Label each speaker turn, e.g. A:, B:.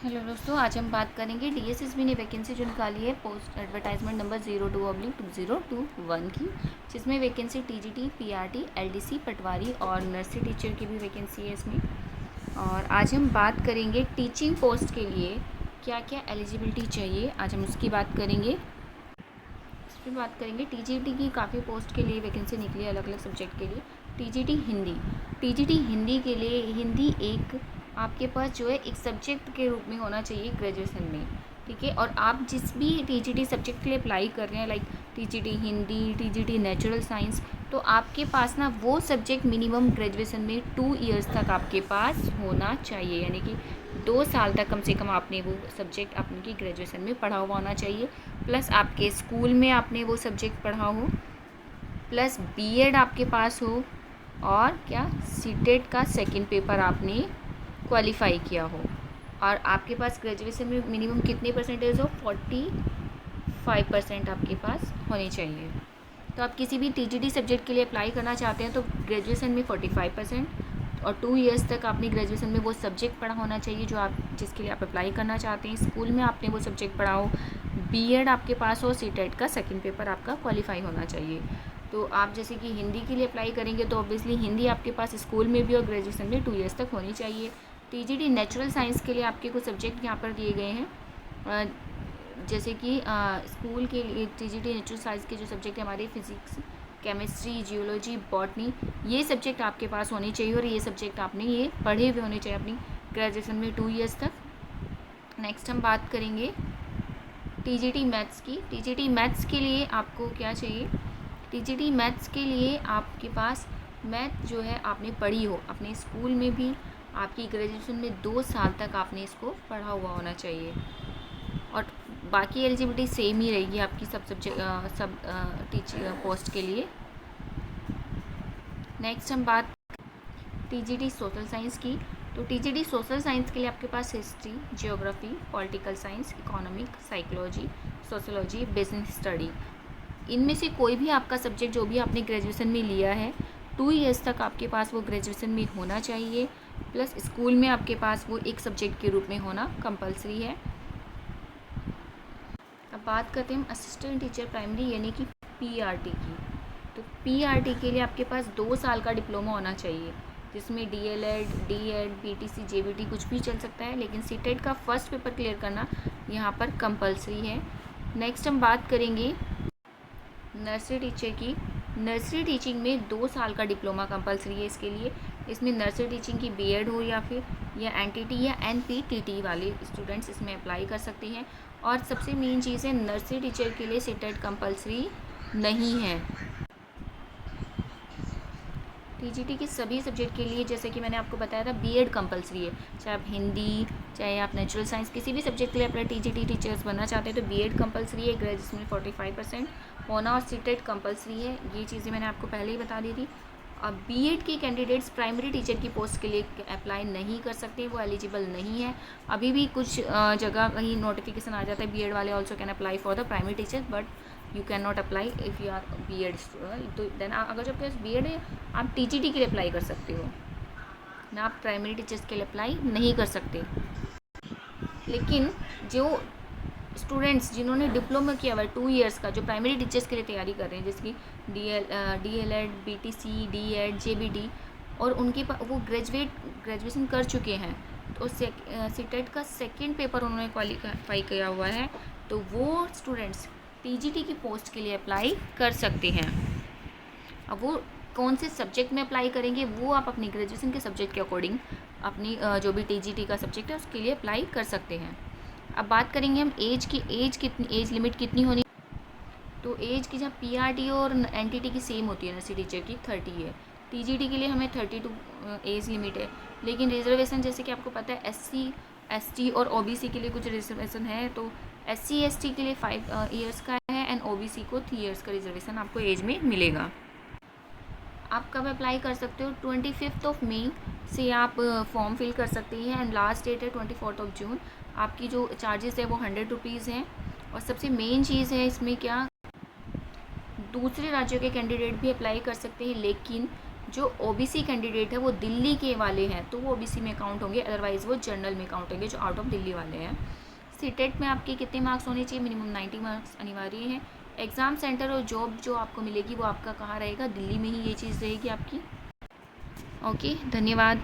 A: Hello दोस्तों, आज हम बात करेंगे डीएसएसबी ने वैकेंसी जो निकाली है पोस्ट एडवर्टाइजमेंट नंबर 02/2021 की, जिसमें वैकेंसी टीजीटी, पीआरटी, एलडीसी, पटवारी और नर्सरी टीचर की भी वैकेंसी है इसमें। और आज हम बात करेंगे टीचिंग पोस्ट के लिए क्या क्या एलिजिबिलिटी चाहिए, आज हम उसकी बात करेंगे। इस पर बात करेंगे टीजीटी की काफ़ी पोस्ट के लिए वैकेंसी निकली है अलग अलग सब्जेक्ट के लिए। टीजीटी हिंदी के लिए हिंदी एक आपके पास जो है एक सब्जेक्ट के रूप में होना चाहिए ग्रेजुएशन में, ठीक है। और आप जिस भी टीजीटी सब्जेक्ट के लिए अप्लाई कर रहे हैं, like TGT Hindi, TGT natural science, तो आपके पास ना वो सब्जेक्ट मिनिमम ग्रेजुएशन में 2 ईयर्स तक आपके पास होना चाहिए, यानी कि 2 साल तक कम से कम आपने वो सब्जेक्ट आपकी ग्रेजुएशन में पढ़ा हुआ होना चाहिए, प्लस आपके स्कूल में आपने वो सब्जेक्ट पढ़ा हो, प्लस बीएड आपके पास हो, और क्या सीटेट का सेकंड पेपर आपने क्वालिफाई किया हो, और आपके पास ग्रेजुएशन में मिनिमम कितने परसेंटेज हो, 45% आपके पास होने चाहिए। तो आप किसी भी टीजीटी सब्जेक्ट के लिए अप्लाई करना चाहते हैं तो ग्रेजुएशन में 45% और 2 ईयर्स तक आपने ग्रेजुएशन में वो सब्जेक्ट पढ़ा होना चाहिए जो आप जिसके लिए आप अप्लाई करना चाहते हैं। स्कूल में आपने वो सब्जेक्ट पढ़ा हो, बीएड आपके पास हो, सीटेट का सेकंड पेपर आपका क्वालिफाई होना चाहिए। तो आप जैसे कि हिंदी के लिए अप्लाई करेंगे तो ऑब्वियसली हिंदी आपके पास स्कूल में भी और ग्रेजुएशन में 2 ईयर्स तक होनी चाहिए। टीजीटी नेचुरल साइंस के लिए आपके कुछ सब्जेक्ट यहाँ पर दिए गए हैं, जैसे कि स्कूल के लिए टीजीटी नेचुरल साइंस के जो सब्जेक्ट है हमारे फिजिक्स, केमिस्ट्री, जियोलॉजी, बॉटनी, ये सब्जेक्ट आपके पास होने चाहिए और ये सब्जेक्ट आपने ये पढ़े हुए होने चाहिए अपनी ग्रेजुएशन में 2 ईयर्स तक। नेक्स्ट हम बात करेंगे टीजीटी मैथ्स की। टीजीटी मैथ्स के लिए आपको क्या चाहिए, टीजीटी मैथ्स के लिए आपके पास मैथ जो है आपने पढ़ी हो अपने स्कूल में भी, आपकी ग्रेजुएशन में 2 साल तक आपने इसको पढ़ा हुआ होना चाहिए, और बाकी एलिजिबिलिटी सेम ही रहेगी आपकी सब सब्जेक्ट सब टीचिंग पोस्ट के लिए। नेक्स्ट हम बात टीजीटी सोशल साइंस की। तो टीजीटी सोशल साइंस के लिए आपके पास history, geography, political science, economic, psychology, sociology, business study, इनमें से कोई भी आपका सब्जेक्ट जो भी आपने ग्रेजुएशन में लिया है 2 ईयर्स तक आपके पास वो ग्रेजुएशन में होना चाहिए, प्लस स्कूल में आपके पास वो एक सब्जेक्ट के रूप में होना कंपलसरी है। अब बात करते हैं हम असिस्टेंट टीचर प्राइमरी यानी कि पीआरटी की। तो पीआरटी के लिए आपके पास 2 साल का डिप्लोमा होना चाहिए, जिसमें डीएलएड, डीएड, बीटीसी, जेबीटी कुछ भी चल सकता है, लेकिन सीटेट का फर्स्ट पेपर क्लियर करना यहाँ पर कंपलसरी है। नेक्स्ट हम बात करेंगे नर्सरी टीचर की। नर्सरी टीचिंग में 2 साल का डिप्लोमा कंपलसरी है इसके लिए। इसमें नर्सरी टीचिंग की बीएड हो या फिर या एनटीटी या एनपीटीटी वाले स्टूडेंट्स इसमें अप्लाई कर सकते हैं। और सबसे मेन चीज़ है, नर्सरी टीचर के लिए सीटेट कंपलसरी नहीं है। टीजीटी के सभी सब्जेक्ट के लिए जैसे कि मैंने आपको बताया था बीएड कंपलसरी है, चाहे आप हिंदी, चाहे आप नेचुरल साइंस, किसी भी सब्जेक्ट के लिए अपना टीजीटी टीचर्स बनना चाहते हैं तो बीएड कंपलसरी है, ग्रेजुएशन में 45% होना, और सीटेट कंपलसरी है। ये चीज़ें मैंने आपको पहले ही बता दी थी। अब बीएड के कैंडिडेट्स प्राइमरी टीचर की पोस्ट के लिए अप्लाई नहीं कर सकते, वो एलिजिबल नहीं है। अभी भी कुछ जगह कहीं नोटिफिकेशन आ जाता है बीएड वाले also can apply for the primary teacher, but you can not apply if you are BEd student. तो देन अगर जब पास बीएड है आप टीजीटी के लिए अप्लाई कर सकते हो ना, आप प्राइमरी टीचर्स के लिए अप्लाई नहीं कर सकते। लेकिन जो स्टूडेंट्स जिन्होंने डिप्लोमा किया हुआ है 2 ईयर्स का, जो प्राइमरी टीचर्स के लिए तैयारी कर रहे हैं, जैसे कि डीएलएड, बीटीसी, डीएड, जेबीटी, और उनके वो ग्रेजुएशन कर चुके हैं, तो सीटेट का सेकंड पेपर उन्होंने क्वालिफाई किया हुआ है, तो वो स्टूडेंट्स टीजीटी की पोस्ट के लिए अप्लाई कर सकते हैं। अब वो कौन से सब्जेक्ट में अप्लाई करेंगे वो आप अपनी ग्रेजुएशन के सब्जेक्ट के अकॉर्डिंग अपनी जो भी टीजीटी का सब्जेक्ट है उसके लिए अप्लाई कर सकते हैं। अब बात करेंगे हम एज की। एज लिमिट कितनी होनी, तो एज की जहाँ पीआरटी और एनटीटी की सेम होती है नर्सरी टीचर की 30 है, टीजीटी के लिए हमें 32 एज लिमिट है। लेकिन रिजर्वेशन जैसे कि आपको पता है एससी, एसटी और ओबीसी के लिए कुछ रिजर्वेशन है, तो एससी एसटी के लिए 5 ईयर्स का है एंड ओबीसी को 3 ईयर्स का रिजर्वेशन आपको एज में मिलेगा। आप कब अप्लाई कर सकते हो, 25 मई से आप फॉर्म फिल कर सकते हैं एंड लास्ट डेट है 24 जून। आपकी जो चार्जेस है वो 100 रुपीज़ हैं। और सबसे मेन चीज़ है इसमें क्या, दूसरे राज्यों के कैंडिडेट भी अप्लाई कर सकते हैं, लेकिन जो ओबीसी कैंडिडेट है वो दिल्ली के वाले हैं तो वो ओबीसी में काउंट होंगे, अदरवाइज़ वो जनरल में काउंट होंगे जो आउट ऑफ दिल्ली वाले हैं। सीटेट में आपके कितने मार्क्स होने चाहिए? मिनिमम 90 मार्क्स अनिवार्य है। एग्ज़ाम सेंटर और जॉब जो आपको मिलेगी वो आपका कहाँ रहेगा? दिल्ली में ही ये चीज़ रहेगी आपकी। ओके, धन्यवाद।